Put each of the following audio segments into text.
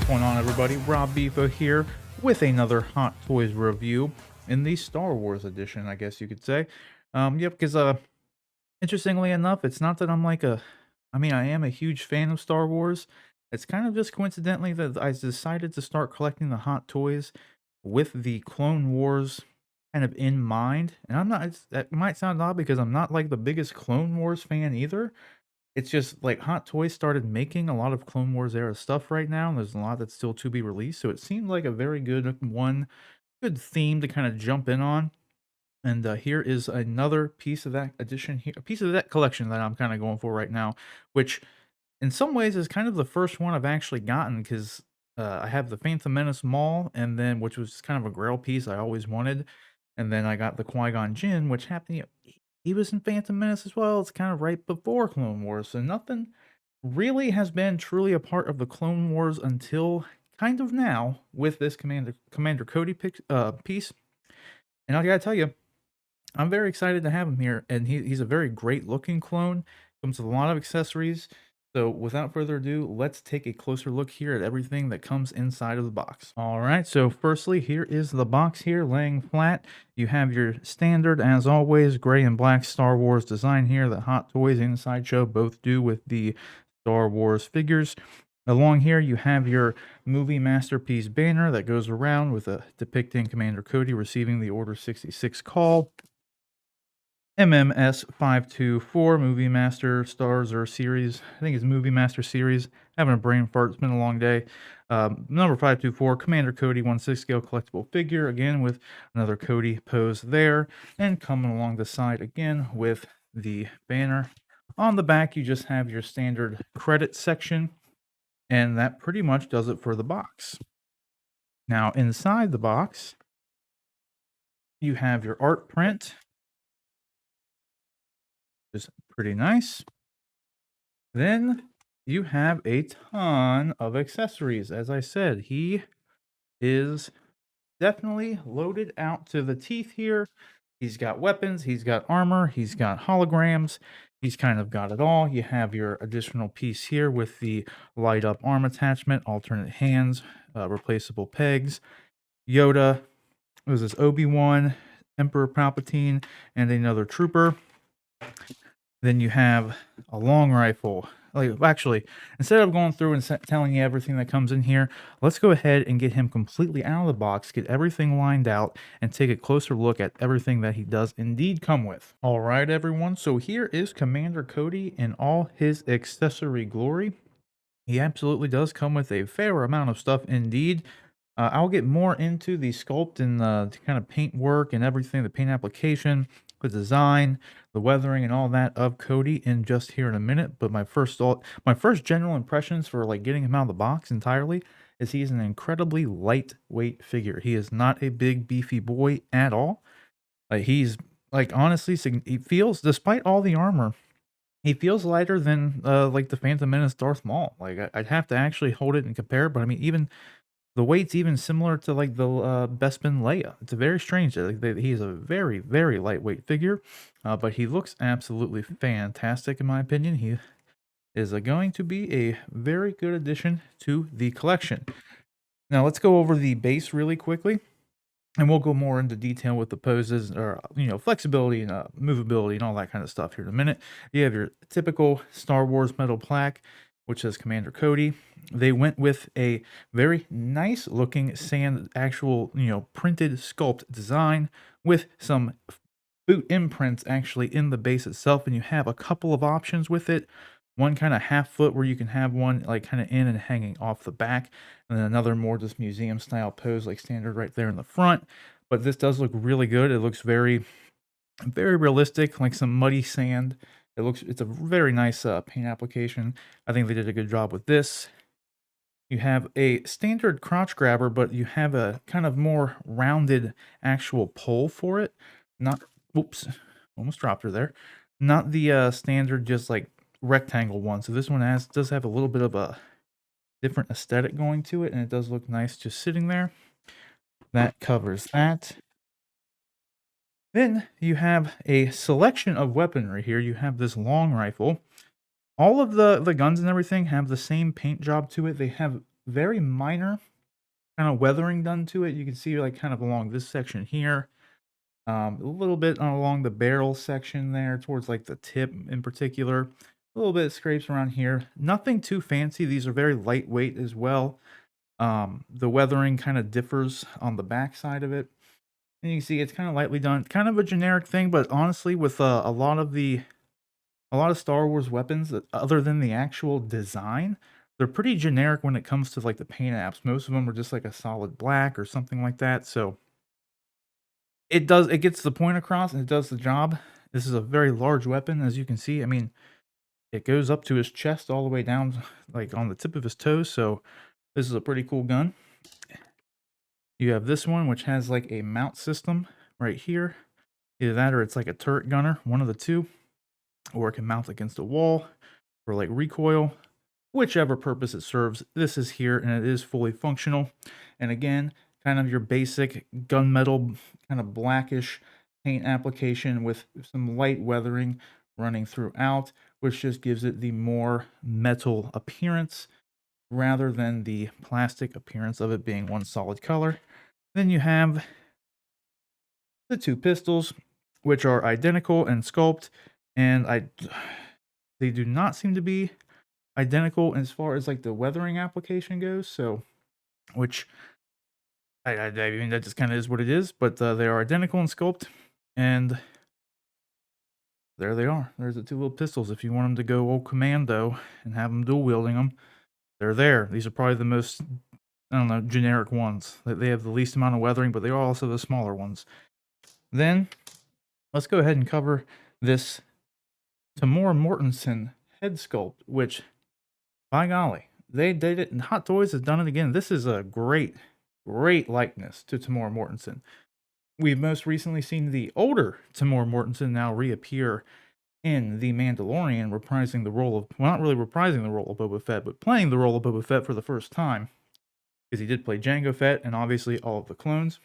What's going on, everybody? Rob Bifo here with another Hot Toys review in the Star Wars edition, I guess you could say. Yep, because interestingly enough, it's not that I'm like I am a huge fan of Star Wars. It's kind of just coincidentally that I decided to start collecting the Hot Toys with the Clone Wars kind of in mind. And I'm not, that might sound odd because I'm not like the biggest Clone Wars fan either. It's just like Hot Toys started making a lot of Clone Wars era stuff right now, and there's a lot that's still to be released. So it seemed like a very good theme to kind of jump in on. And here is another piece of that edition here, a piece of that collection that I'm kind of going for right now, which in some ways is kind of the first one I've actually gotten because I have the Phantom Menace Maul, and then which was kind of a Grail piece I always wanted, and then I got the Qui-Gon Jinn, which happened. He was in Phantom Menace as well. It's kind of right before Clone Wars, so nothing really has been truly a part of the Clone Wars until kind of now with this Commander Cody piece. And I gotta tell you, I'm very excited to have him here, and he's a very great looking clone. Comes with a lot of accessories. So without further ado, let's take a closer look here at everything that comes inside of the box. All right, so firstly, here is the box here laying flat. You have your standard, as always, gray and black Star Wars design here that Hot Toys and Sideshow both do with the Star Wars figures. Along here, you have your movie masterpiece banner that goes around with a depicting Commander Cody receiving the Order 66 call. MMS 524 Movie Master Stars or Series. I think it's Movie Master Series. Having a brain fart. It's been a long day. Number 524, Commander Cody 1/6 scale collectible figure. Again, with another Cody pose there. And coming along the side again with the banner. On the back, you just have your standard credit section. And that pretty much does it for the box. Now, inside the box, you have your art print. Is pretty nice. Then you have a ton of accessories. As I said, he is definitely loaded out to the teeth here. He's got weapons, he's got armor, he's got holograms. He's kind of got it all. You have your additional piece here with the light up arm attachment, alternate hands, replaceable pegs, Yoda. It was this Obi-Wan, Emperor Palpatine, and another trooper. Then you have a long rifle. Like, actually, instead of going through and telling you everything that comes in here, let's go ahead and get him completely out of the box, get everything lined out, and take a closer look at everything that he does indeed come with. All right, everyone. So here is Commander Cody in all his accessory glory. He absolutely does come with a fair amount of stuff indeed. I'll get more into the sculpt and the kind of paint work and everything, the paint application, the design, the weathering, and all that of Cody in just here in a minute. But my first general impressions for like getting him out of the box entirely is he's an incredibly lightweight figure. He is not a big beefy boy at all. He's like honestly, he feels, despite all the armor, he feels lighter than like the Phantom Menace Darth Maul. Like I'd have to actually hold it and compare, but I mean even the weight's even similar to like the Bespin Leia. It's very strange. He's a very, very lightweight figure, but he looks absolutely fantastic in my opinion. He is going to be a very good addition to the collection. Now let's go over the base really quickly, and we'll go more into detail with the poses or flexibility and movability and all that kind of stuff here in a minute. You have your typical Star Wars metal plaque, which says Commander Cody. They went with a very nice looking actual printed sculpt design with some boot imprints actually in the base itself, and you have a couple of options with it. One kind of half foot where you can have one like kind of in and hanging off the back, and then another more just museum style pose like standard right there in the front. But this does look really good. It looks very, very realistic, like some muddy sand. It's a very nice paint application. I think they did a good job with this. You have a standard crotch grabber, but you have a kind of more rounded actual pole for it. Not, whoops, almost dropped her there. Not the standard just like rectangle one. So this one does have a little bit of a different aesthetic going to it, and it does look nice just sitting there. That covers that. Then you have a selection of weaponry here. You have this long rifle. All of the guns and everything have the same paint job to it. They have very minor kind of weathering done to it. You can see like kind of along this section here, a little bit along the barrel section there towards like the tip in particular. A little bit of scrapes around here. Nothing too fancy. These are very lightweight as well. The weathering kind of differs on the back side of it. And you can see it's kind of lightly done. Kind of a generic thing, but honestly, with a lot of Star Wars weapons, other than the actual design, they're pretty generic when it comes to like the paint apps. Most of them are just like a solid black or something like that. So it gets the point across and it does the job. This is a very large weapon, as you can see. I mean, it goes up to his chest all the way down, like on the tip of his toes. So this is a pretty cool gun. You have this one, which has like a mount system right here. Either that or it's like a turret gunner, one of the two. Or it can mount against a wall for like recoil. Whichever purpose it serves, this is here and it is fully functional. And again, kind of your basic gunmetal, kind of blackish paint application with some light weathering running throughout, which just gives it the more metal appearance rather than the plastic appearance of it being one solid color. Then you have the two pistols, which are identical in sculpt, and they do not seem to be identical as far as like the weathering application goes. So, which I mean that just kind of is what it is. But they are identical in sculpt, and there they are. There's the two little pistols. If you want them to go old commando and have them dual wielding them, they're there. These are probably the most, I don't know, generic ones. They have the least amount of weathering, but they are also the smaller ones. Then let's go ahead and cover this Tamora Mortensen head sculpt, which, by golly, they did it, and Hot Toys has done it again. This is a great likeness to Tamora Mortensen. We've most recently seen the older Tamora Mortensen now reappear in The Mandalorian, reprising the role of, well, not really reprising the role of Boba Fett, but playing the role of Boba Fett for the first time, because he did play Jango Fett and obviously all of the clones.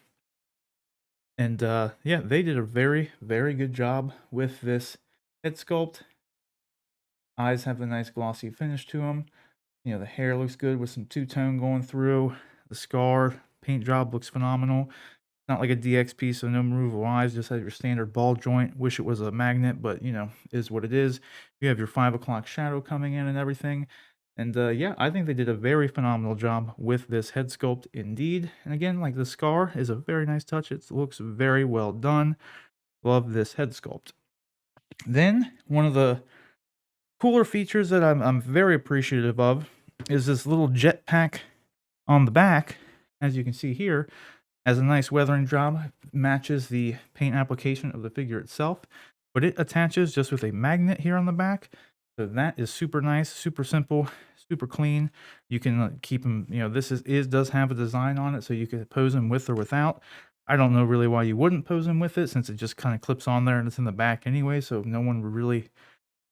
And yeah, they did a very good job with this head sculpt. Eyes have a nice glossy finish to them. You know, the hair looks good with some two-tone going through. The scar paint job looks phenomenal. Not like a DXP, so no removable eyes, just has your standard ball joint. Wish it was a magnet, but you know, is what it is. You have your 5 o'clock shadow coming in and everything. And yeah, I think they did a very phenomenal job with this head sculpt indeed. And again, like the scar is a very nice touch. It looks very well done. Love this head sculpt. Then one of the cooler features that I'm very appreciative of is this little jetpack on the back. As you can see here, has a nice weathering job, matches the paint application of the figure itself, but it attaches just with a magnet here on the back. So that is super nice, super simple, super clean. You can keep them, you know, this does have a design on it, so you can pose them with or without. I don't know really why you wouldn't pose them with it, since it just kind of clips on there and it's in the back anyway, so no one would really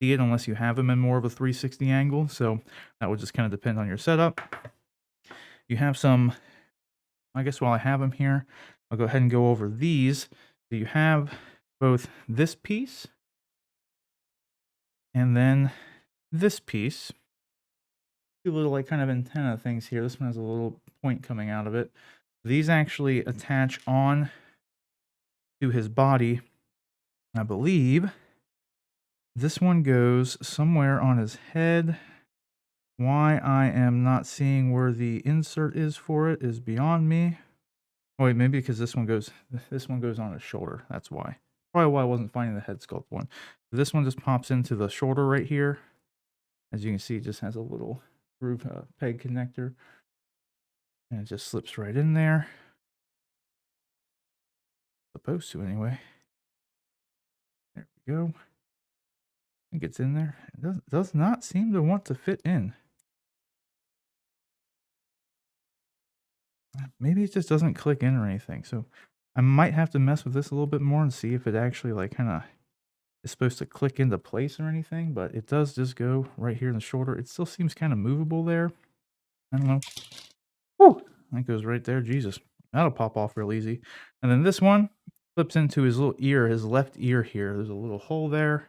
see it unless you have them in more of a 360 angle. So that would just kind of depend on your setup. You have some, I guess while I have them here, I'll go ahead and go over these. So you have both this piece and then this piece. Two little like kind of antenna things here. This one has a little point coming out of it. These actually attach on to his body. I believe this one goes somewhere on his head. Why I am not seeing where the insert is for it is beyond me. Oh wait, maybe because this one goes on his shoulder. That's why. Probably why I wasn't finding the head sculpt one. This one just pops into the shoulder right here. As you can see, it just has a little groove peg connector. And it just slips right in there. Supposed to anyway. There we go. I think it's in there. It does not seem to want to fit in. Maybe it just doesn't click in or anything. So I might have to mess with this a little bit more and see if it actually like kind of is supposed to click into place or anything. But it does just go right here in the shoulder. It still seems kind of movable there. I don't know. Whew, that goes right there. Jesus, that'll pop off real easy. And then this one flips into his little ear, his left ear here. There's a little hole there.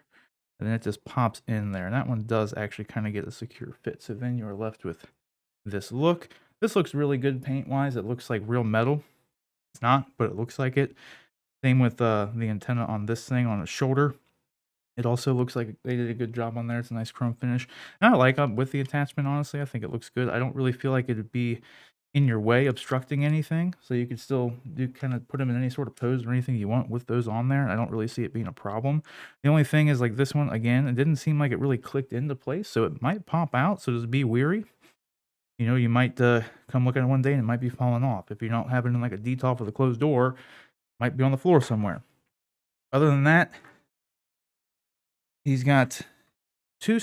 And then it just pops in there. And that one does actually kind of get a secure fit. So then you're left with this look. This looks really good paint-wise. It looks like real metal. It's not, but it looks like it. Same with the antenna on this thing on the shoulder. It also looks like they did a good job on there. It's a nice chrome finish. And I like with the attachment, honestly. I think it looks good. I don't really feel like it would be in your way, obstructing anything. So you could still kind of put them in any sort of pose or anything you want with those on there. I don't really see it being a problem. The only thing is, like this one, again, it didn't seem like it really clicked into place. So it might pop out. So just be weary. You know, you might come look at it one day and it might be falling off. If you don't have it in like a detailing with a closed door, it might be on the floor somewhere. Other than that, he's got two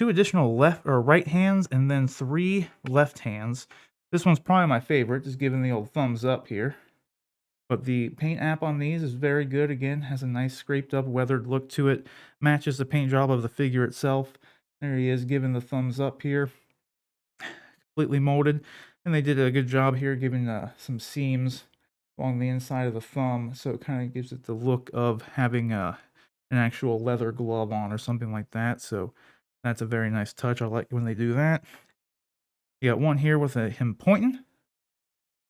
additional left or right hands and then 3 left hands. This one's probably my favorite, just giving the old thumbs up here. But the paint app on these is very good. Again, has a nice scraped up, weathered look to it. Matches the paint job of the figure itself. There he is, giving the thumbs up here. Completely molded. And they did a good job here, giving some seams along the inside of the thumb. So it kind of gives it the look of having an actual leather glove on or something like that. So that's a very nice touch. I like when they do that. You got one here with him pointing.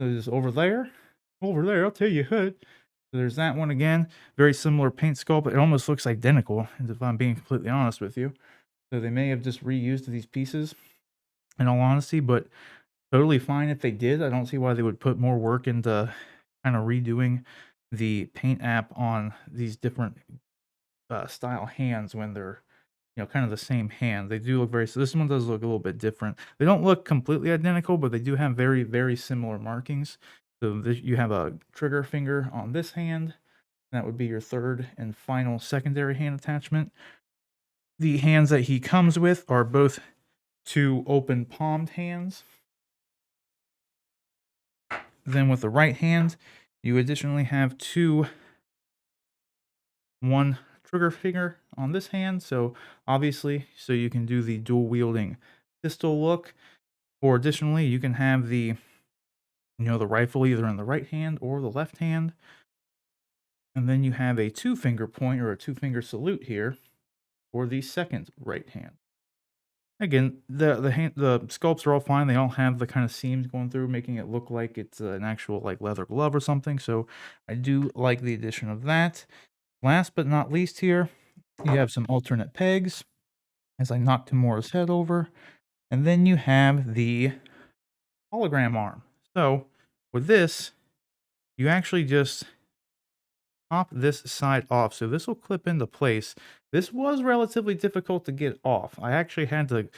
So just over there, I'll tell you what. So there's that one again. Very similar paint sculpt. It almost looks identical, if I'm being completely honest with you. So they may have just reused these pieces, in all honesty, but totally fine if they did. I don't see why they would put more work into kind of redoing the paint app on these different style hands when they're, you know, kind of the same hand. They do look very, so this one does look a little bit different. They don't look completely identical, but they do have very, very similar markings. So you have a trigger finger on this hand. That would be your third and final secondary hand attachment. The hands that he comes with are both 2 open palmed hands. Then with the right hand, you additionally have 1 trigger finger on this hand. So obviously, so you can do the dual wielding pistol look. Or additionally, you can have the, you know, the rifle either in the right hand or the left hand. And then you have a 2-finger point or a 2-finger salute here for the second right hand. Again, the sculpts are all fine. They all have the kind of seams going through, making it look like it's an actual like leather glove or something. So I do like the addition of that. Last but not least here, you have some alternate pegs as I knock Tamora's head over. And then you have the hologram arm. So with this, you actually just pop this side off. So this will clip into place. This was relatively difficult to get off. I actually had to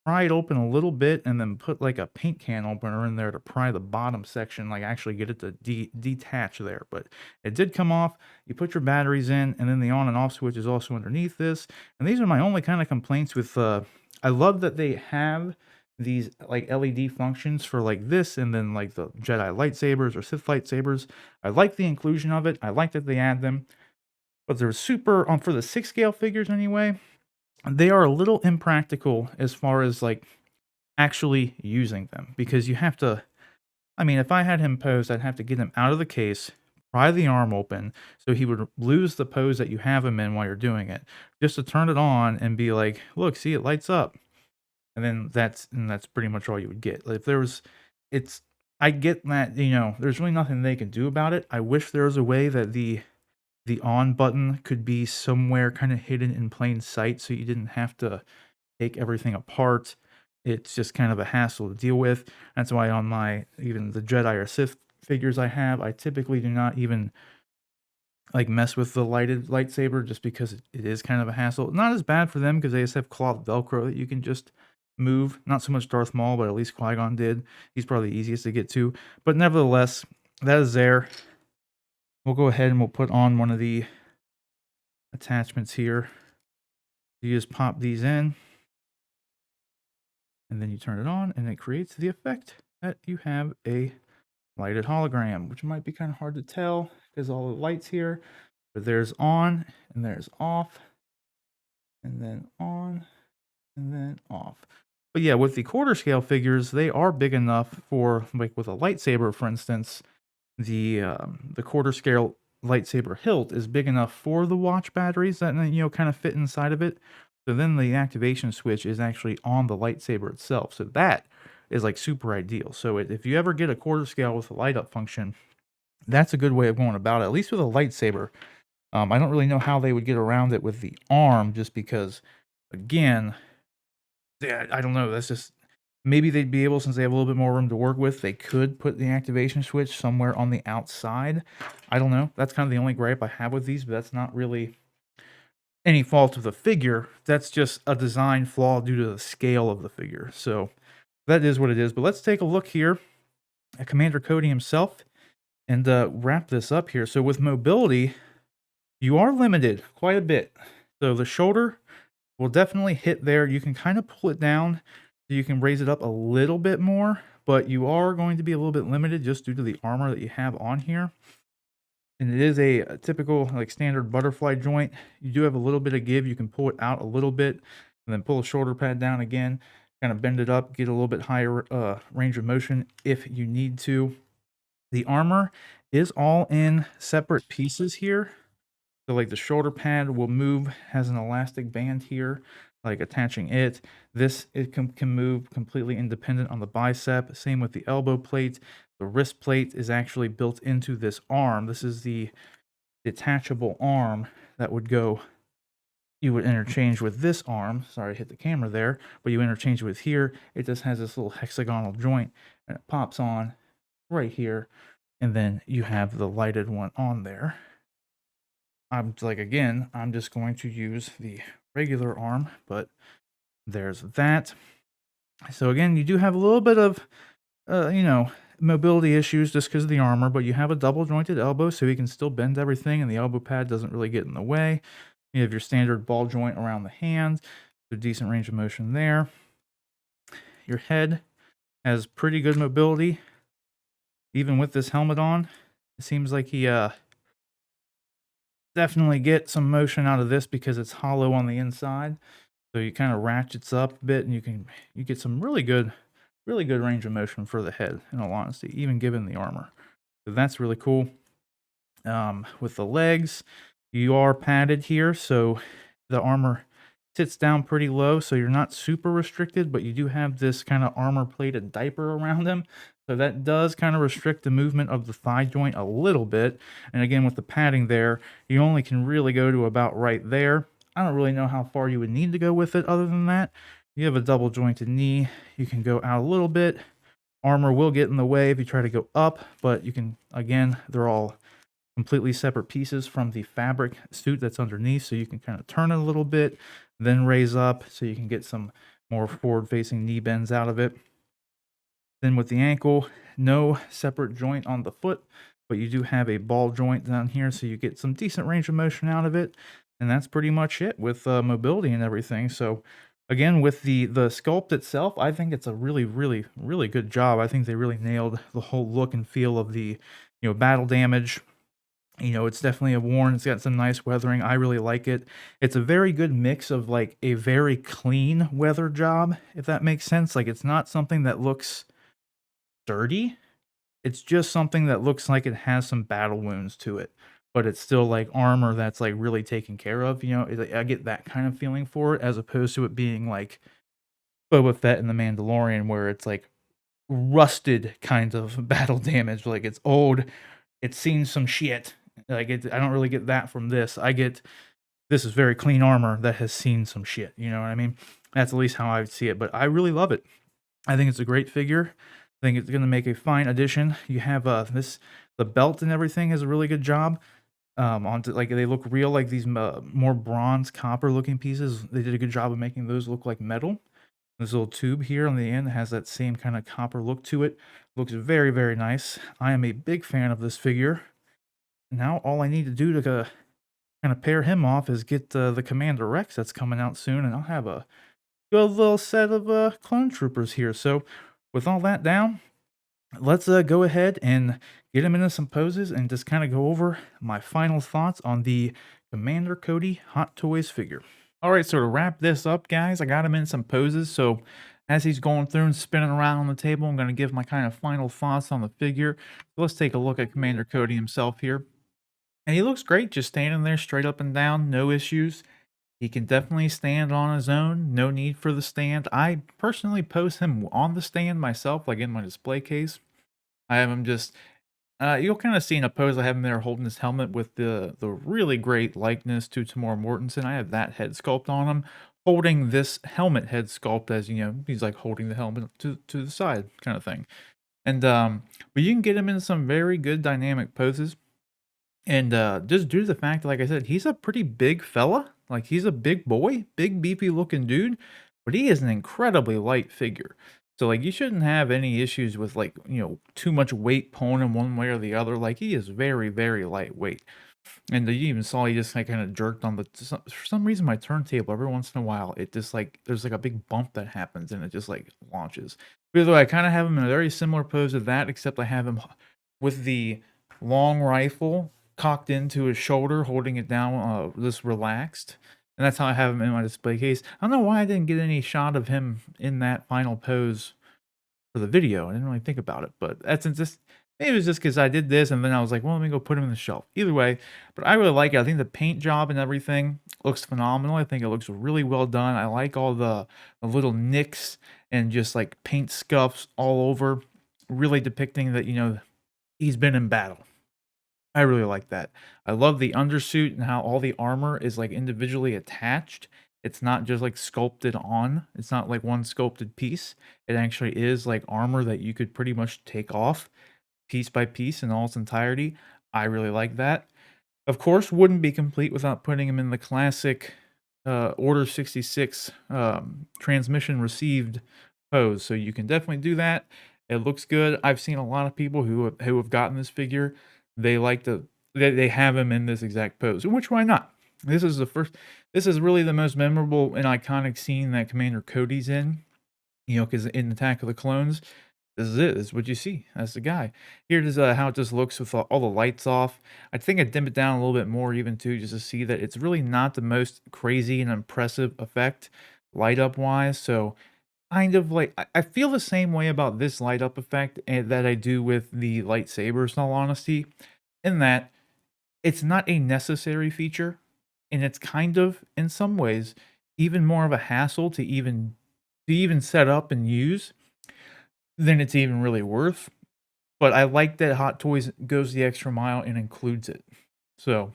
pry it open a little bit and then put like a paint can opener in there to pry the bottom section, like actually get it to detach there. But it did come off. You put your batteries in, and then the on and off switch is also underneath this. And these are my only kind of complaints with, I love that they have these like LED functions for like this and then like the Jedi lightsabers or Sith lightsabers. I like the inclusion of it. I like that they add them. But they're super, for the 6 scale figures anyway, they are a little impractical as far as like actually using them, because you have to, I mean, if I had him posed, I'd have to get him out of the case, pry the arm open, so he would lose the pose that you have him in while you're doing it, just to turn it on and be like, look, see, it lights up. And then that's pretty much all you would get. If there was, I get that, you know, there's really nothing they can do about it. I wish there was a way that the on button could be somewhere kind of hidden in plain sight, so you didn't have to take everything apart. It's just kind of a hassle to deal with. That's why on my, even the Jedi or Sith figures I have, I typically do not even like mess with the lighted lightsaber, just because it is kind of a hassle. Not as bad for them because they just have cloth Velcro that you can just move. Not so much Darth Maul, but at least Qui-Gon did. He's probably the easiest to get to. But nevertheless, that is there. We'll go ahead and we'll put on one of the attachments here. You just pop these in, and then you turn it on, and it creates the effect that you have a lighted hologram, which might be kind of hard to tell because all the lights here. But there's on, and there's off, and then on, and then off. But yeah, with the quarter scale figures, they are big enough for, like with a lightsaber, for instance, the quarter scale lightsaber hilt is big enough for the watch batteries that, you know, kind of fit inside of it. So then the activation switch is actually on the lightsaber itself. So that is like super ideal. So if you ever get a quarter scale with a light up function, that's a good way of going about it, at least with a lightsaber. I don't really know how they would get around it with the arm, just because, again, I don't know. That's just, maybe they'd be able, since they have a little bit more room to work with, they could put the activation switch somewhere on the outside. I don't know. That's kind of the only gripe I have with these, but that's not really any fault of the figure. That's just a design flaw due to the scale of the figure. So that is what it is. But let's take a look here at Commander Cody himself and wrap this up here. So with mobility, you are limited quite a bit. So the shoulder will definitely hit there. You can kind of pull it down so you can raise it up a little bit more, but you are going to be a little bit limited just due to the armor that you have on here. And it is a typical, like, standard butterfly joint. You do have a little bit of give. You can pull it out a little bit and then pull the shoulder pad down again, kind of bend it up, get a little bit higher range of motion if you need to. The armor is all in separate pieces here. So like the shoulder pad will move, has an elastic band here, like attaching it. This, it can move completely independent on the bicep. Same with the elbow plate. The wrist plate is actually built into this arm. This is the detachable arm that would go, you would interchange with this arm. Sorry, I hit the camera there, but you interchange with here. It just has this little hexagonal joint and it pops on right here. And then you have the lighted one on there. I'm like, again, I'm just going to use the regular arm, but there's that. So again, you do have a little bit of, mobility issues just because of the armor, but you have a double jointed elbow, so you can still bend everything and the elbow pad doesn't really get in the way. You have your standard ball joint around the hand, so decent range of motion there. Your head has pretty good mobility, even with this helmet on. It seems like he, definitely get some motion out of this because it's hollow on the inside. So you kind of ratchets up a bit and you get some really good range of motion for the head, in all honesty, even given the armor. So that's really cool. With the legs, you are padded here, so the armor sits down pretty low, so you're not super restricted, but you do have this kind of armor plated diaper around them. So that does kind of restrict the movement of the thigh joint a little bit. And again, with the padding there, you only can really go to about right there. I don't really know how far you would need to go with it other than that. You have a double jointed knee. You can go out a little bit. Armor will get in the way if you try to go up, but you can, again, they're all completely separate pieces from the fabric suit that's underneath. So you can kind of turn it a little bit, then raise up so you can get some more forward-facing knee bends out of it. Then with the ankle, no separate joint on the foot, but you do have a ball joint down here, so you get some decent range of motion out of it. And that's pretty much it with mobility and everything. So again, with the sculpt itself, I think it's a really good job. I think they really nailed the whole look and feel of the, battle damage. It's definitely a worn. It's got some nice weathering. I really like it. It's a very good mix of like a very clean weather job, if that makes sense. Like, it's not something that looks dirty. It's just something that looks like it has some battle wounds to it, but it's still like armor that's like really taken care of. I get that kind of feeling for it, as opposed to it being like Boba Fett in The Mandalorian, where it's like rusted kind of battle damage. Like, it's old, it's seen some shit. I don't really get that from this. This is very clean armor that has seen some shit. You know what I mean? That's at least how I see it, but I really love it. I think it's a great figure. I think it's going to make a fine addition. You have the belt and everything has a really good job. Like, they look real, like these more bronze copper looking pieces. They did a good job of making those look like metal. This little tube here on the end has that same kind of copper look to it. Looks very nice. I am a big fan of this figure. Now all I need to do to kind of pair him off is get the Commander Rex that's coming out soon, and I'll have a good little set of clone troopers here. So with all that down, let's go ahead and get him into some poses and just kind of go over my final thoughts on the Commander Cody Hot Toys figure. All right, so to wrap this up, guys, I got him in some poses. So as he's going through and spinning around on the table, I'm going to give my kind of final thoughts on the figure. So let's take a look at Commander Cody himself here. And he looks great, just standing there straight up and down, no issues. He can definitely stand on his own, no need for the stand. I personally pose him on the stand myself, like in my display case. I have him just you'll kinda see in a pose I have him there holding his helmet with the really great likeness to Tamora Mortensen. I have that head sculpt on him, holding this helmet head sculpt as, he's, like, holding the helmet to the side kinda thing. And, but you can get him in some very good dynamic poses. And, just due to the fact, like I said, he's a pretty big fella, like, he's a big boy, big beefy looking dude, but he is an incredibly light figure. So, like, you shouldn't have any issues with, like, too much weight pulling him one way or the other, like, he is very, very lightweight. And you even saw he just, like, kinda jerked on the for some reason, my turntable, every once in a while, it just, like there's, like, a big bump that happens, and it just, like, launches. By the way, I kinda have him in a very similar pose to that, except I have him with the long rifle cocked into his shoulder, holding it down, just relaxed, and that's how I have him in my display case. I don't know why I didn't get any shot of him in that final pose for the video. I didn't really think about it, but that's just maybe it was just because I did this and then I was like, "Well, let me go put him in the shelf." Either way, but I really like it. I think the paint job and everything looks phenomenal. I think it looks really well done. I like all the little nicks and just, like, paint scuffs all over, really depicting that, he's been in battle. I really like that. I love the undersuit and how all the armor is, like, individually attached. It's not just, like, sculpted on. It's not like one sculpted piece. It actually is, like, armor that you could pretty much take off piece by piece in all its entirety. I really like that. Of course, wouldn't be complete without putting him in the classic, Order 66, transmission received pose, so you can definitely do that. It looks good. I've seen a lot of people who have gotten this figure, they like to they have him in this exact pose, which why not? This is really the most memorable and iconic scene that Commander Cody's in, because in Attack of the Clones, this is it. This is what you see. That's the guy. Here is how it just looks with all the lights off. I think I dim it down a little bit more even too, just to see that it's really not the most crazy and impressive effect light up wise. So kind of like I feel the same way about this light up effect that I do with the lightsabers. In all honesty, in that it's not a necessary feature, and it's kind of in some ways even more of a hassle to even set up and use than it's even really worth. But I like that Hot Toys goes the extra mile and includes it. So,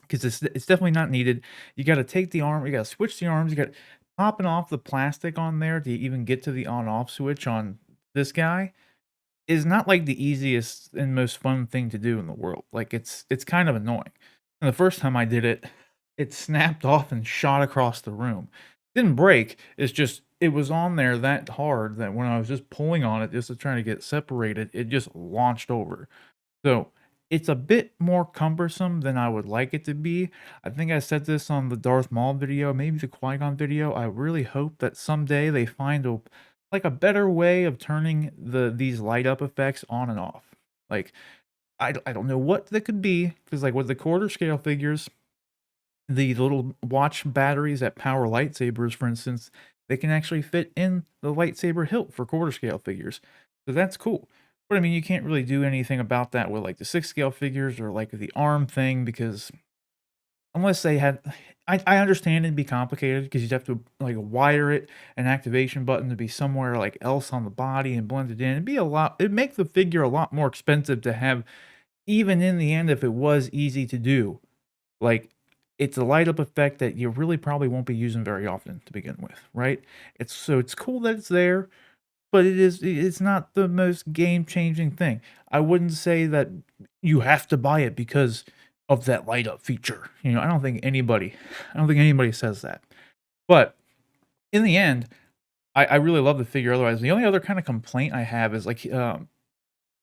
because it's definitely not needed. You gotta take the arm, you gotta switch the arms, you got popping off the plastic on there to even get to the on-off switch on this guy is not, like, the easiest and most fun thing to do in the world. Like, it's kind of annoying. And the first time I did it, it snapped off and shot across the room. Didn't break, it's just it was on there that hard that when I was just pulling on it just to try to get separated, it just launched over. So, it's a bit more cumbersome than I would like it to be. I think I said this on the Darth Maul video, maybe the Qui-Gon video. I really hope that someday they find a better way of turning these light up effects on and off. Like, I don't know what that could be, because like with the quarter scale figures, the little watch batteries that power lightsabers, for instance, they can actually fit in the lightsaber hilt for quarter scale figures. So that's cool. But I mean, you can't really do anything about that with like the 6 scale figures or like the arm thing, because unless they had I understand it'd be complicated because you'd have to like wire it an activation button to be somewhere like else on the body and blend it in. It'd make the figure a lot more expensive to have, even in the end, if it was easy to do. Like, it's a light up effect that you really probably won't be using very often to begin with, right? It's cool that it's there, but it's not the most game-changing thing. I wouldn't say that you have to buy it because of that light up feature. I don't think anybody says that. But in the end, I really love the figure otherwise. The only other kind of complaint I have is like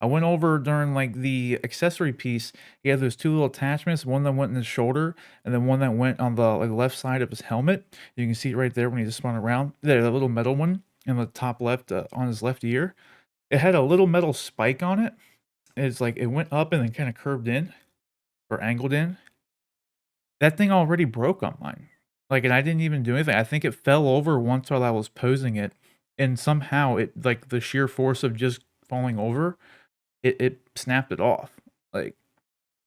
I went over during like the accessory piece. He had those two little attachments, one that went in his shoulder, and then one that went on the like left side of his helmet. You can see it right there when he just spun around. There, the little metal one in the top left on his left ear. It had a little metal spike on it. It's like it went up and then kind of curved in or angled in. That thing already broke on mine. Like, and I didn't even do anything. I think it fell over once while I was posing it, and somehow it like the sheer force of just falling over, it snapped it off. Like,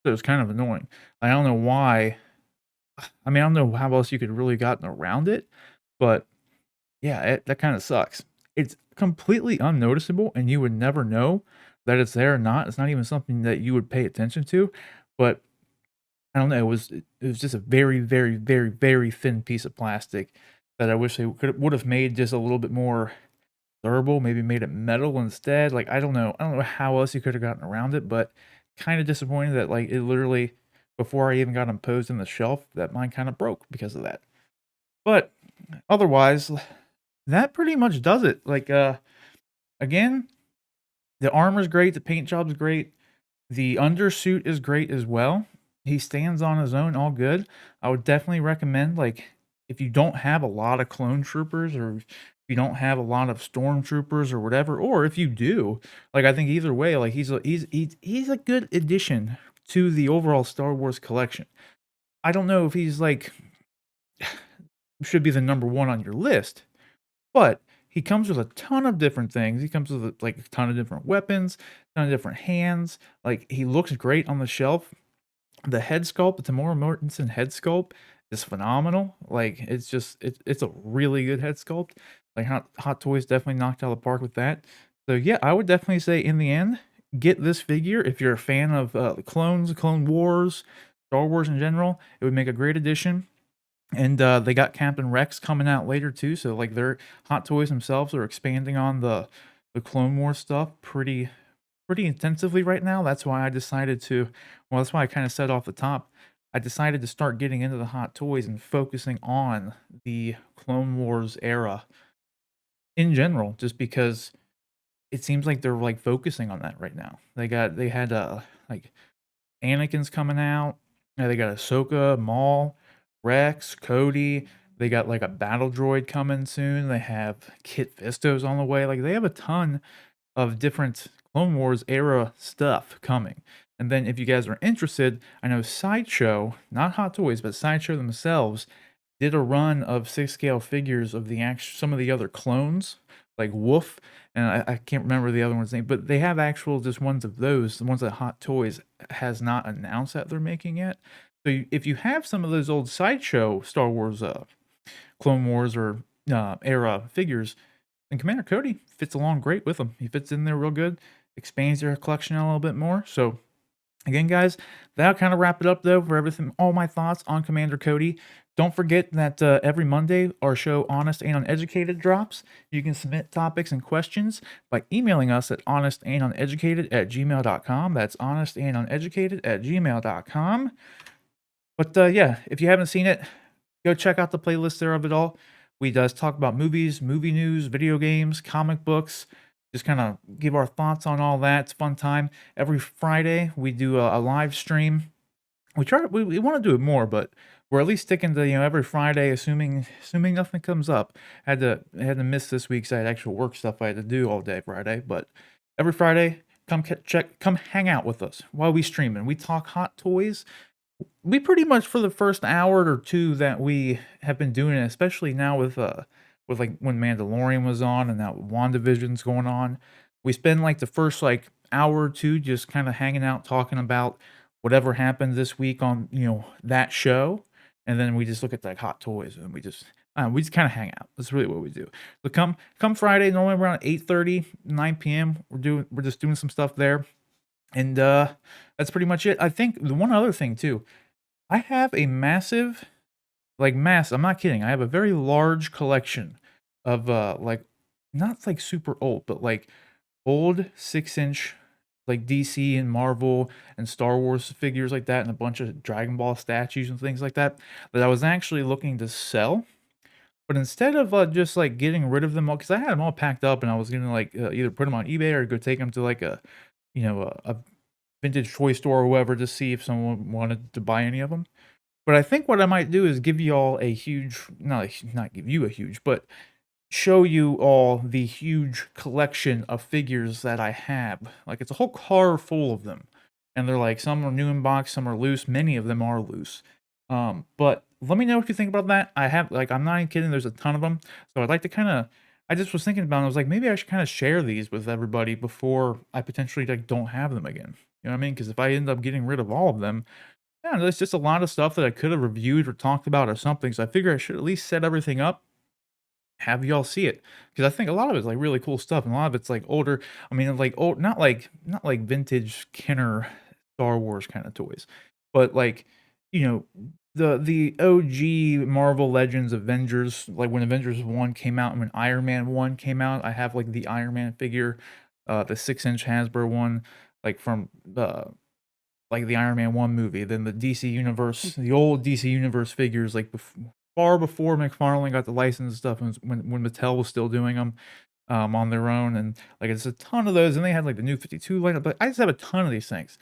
so it was kind of annoying. I don't know why I mean, I don't know how else you could really gotten around it, but yeah, that kinda sucks. It's completely unnoticeable, and you would never know that it's there or not. It's not even something that you would pay attention to, but I don't know, it was just a very, very, very, very thin piece of plastic that I wish they would've made just a little bit more durable, maybe made it metal instead. Like, I don't know how else you could have gotten around it, but kinda disappointed that, like, it literally before I even got them posed in the shelf, that mine kinda broke because of that. But otherwise, that pretty much does it. Like, again, the armor's great, the paint job's great, the undersuit is great as well. He stands on his own, all good. I would definitely recommend, like, if you don't have a lot of clone troopers or if you don't have a lot of stormtroopers or whatever, or if you do, like, I think either way, like, he's a good addition to the overall Star Wars collection. I don't know if he's, like, should be the number 1 on your list, but he comes with a ton of different things. He comes with, like, a ton of different weapons, ton of different hands. Like, he looks great on the shelf. The head sculpt, the Tamora Mortensen head sculpt is phenomenal. Like, it's just it's a really good head sculpt. Like, Hot Toys definitely knocked out of the park with that. So, yeah, I would definitely say in the end, get this figure if you're a fan of, clones, Clone Wars, Star Wars in general. It would make a great addition. And, they got Captain Rex coming out later too, so, like, their Hot Toys themselves are expanding on the Clone Wars stuff pretty intensively right now. That's why I decided to well, that's why I kinda said off the top, I decided to start getting into the Hot Toys and focusing on the Clone Wars era in general, just because it seems like they're, like, focusing on that right now. They had, like, Anakin's coming out. They got Ahsoka, Maul, Rex, Cody. They got, like, a battle droid coming soon. They have Kit Fisto's on the way. Like, they have a ton of different Clone Wars era stuff coming. And then if you guys are interested, I know Sideshow, not Hot Toys, but Sideshow themselves did a run of 6 scale figures of the some of the other clones, like Wolf, and I can't remember the other one's name, but they have actual just ones of those, the ones that Hot Toys has not announced that they're making yet. So if you have some of those old Sideshow Star Wars, Clone Wars or era figures, and Commander Cody fits along great with them. He fits in there real good, expands your collection a little bit more. So again, guys, that'll kind of wrap it up though for everything, all my thoughts on Commander Cody. Don't forget that every Monday our show Honest and Uneducated drops. You can submit topics and questions by emailing us at honestanduneducated@gmail.com. That's honestanduneducated@gmail.com. But yeah, if you haven't seen it, go check out the playlist there of it all. We does talk about movies, movie news, video games, comic books, just kind of give our thoughts on all that. It's a fun time. Every Friday we do a live stream. We want to do it more, but we're at least sticking to every Friday, assuming nothing comes up. I had to miss this week's I had actual work stuff I had to do all day Friday, but every Friday come hang out with us while we stream and we talk Hot Toys. We pretty much for the first hour or 2 that we have been doing it, especially now with, like, when Mandalorian was on and now WandaVision's going on, we spend, like, the first, like, hour or 2 just kinda hanging out, talking about whatever happened this week on, that show, and then we just look at, like, Hot Toys, and we just kinda hang out. That's really what we do. But come Friday, normally around 8:30, 9 p.m., we're just doing some stuff there, and, that's pretty much it. I think the one other thing too, I have a massive, like I'm not kidding. I have a very large collection of like not like super old, but like old 6-inch like DC and Marvel and Star Wars figures like that and a bunch of Dragon Ball statues and things like that that I was actually looking to sell. But instead of just like getting rid of them all, because I had them all packed up and I was gonna like either put them on eBay or go take them to like a a vintage toy store or whatever to see if someone wanted to buy any of them. But I think what I might do is give you all a huge not give you a huge, but show you all the huge collection of figures that I have. Like, it's a whole car full of them, and they're, like, some are new in box, some are loose, many of them are loose. But let me know what you think about that. I'm not even kidding, there's a ton of them, so I'd like to kinda I just was thinking about it, I was like, "Maybe I should kinda share these with everybody before I potentially, like, don't have them again." You know what I mean? Because if I end up getting rid of all of them, Yeah, there's just a lot of stuff that I could have reviewed or talked about or something, so I figure I should at least set everything up, have y'all see it, because I think a lot of it's, like, really cool stuff, and a lot of it's, like, older. I mean, like, old, not like vintage Kenner Star Wars kinda toys, but, like, you know, the OG Marvel Legends Avengers, like, when Avengers 1 came out and when Iron Man 1 came out, I have, like, the Iron Man figure, the 6-inch Hasbro one, like, from, like the Iron Man 1 movie, then the DC Universe, the old DC Universe figures, like, far before McFarlane got the license and stuff, when Mattel was still doing them, on their own, and, like, it's a ton of those, and they had, like, the New 52 lineup, but I just have a ton of these things.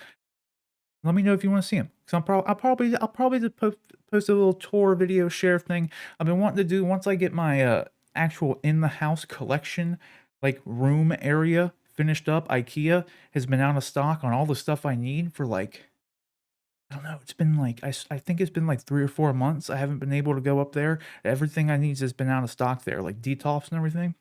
Let me know if you wanna see them, 'cause I'll probably just post a little tour video share thing. I've been wanting to do once I get my, actual in-the-house collection, like, room area finished up. IKEA has been out of stock on all the stuff I need for, like, I don't know, it's been, like, I think it's been, like, 3 or 4 months. I haven't been able to go up there. Everything I need has been out of stock there, like Detolfs and everything.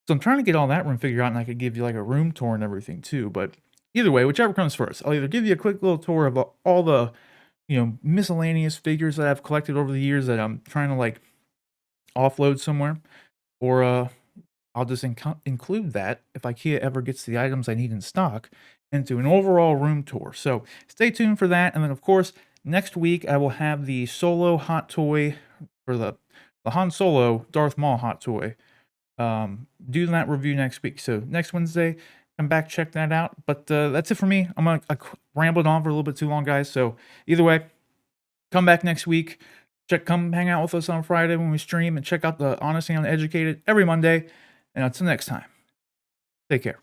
So I'm trying to get all that room figured out, and I could give you, like, a room tour and everything too, but either way, whichever comes first, I'll either give you a quick little tour of all the, miscellaneous figures that I've collected over the years that I'm trying to, like, offload somewhere, or, I'll just include that, if IKEA ever gets the items I need in stock, into an overall room tour. So stay tuned for that, and then, of course, next week, I will have the Solo hot toy, or the Han Solo Darth Maul hot toy, do that review next week. So next Wednesday, come back, check that out. But that's it for me. I rambled on for a little bit too long, guys. So either way, come back next week. Come hang out with us on Friday when we stream, and check out the Honestly Uneducated every Monday. And until next time, take care.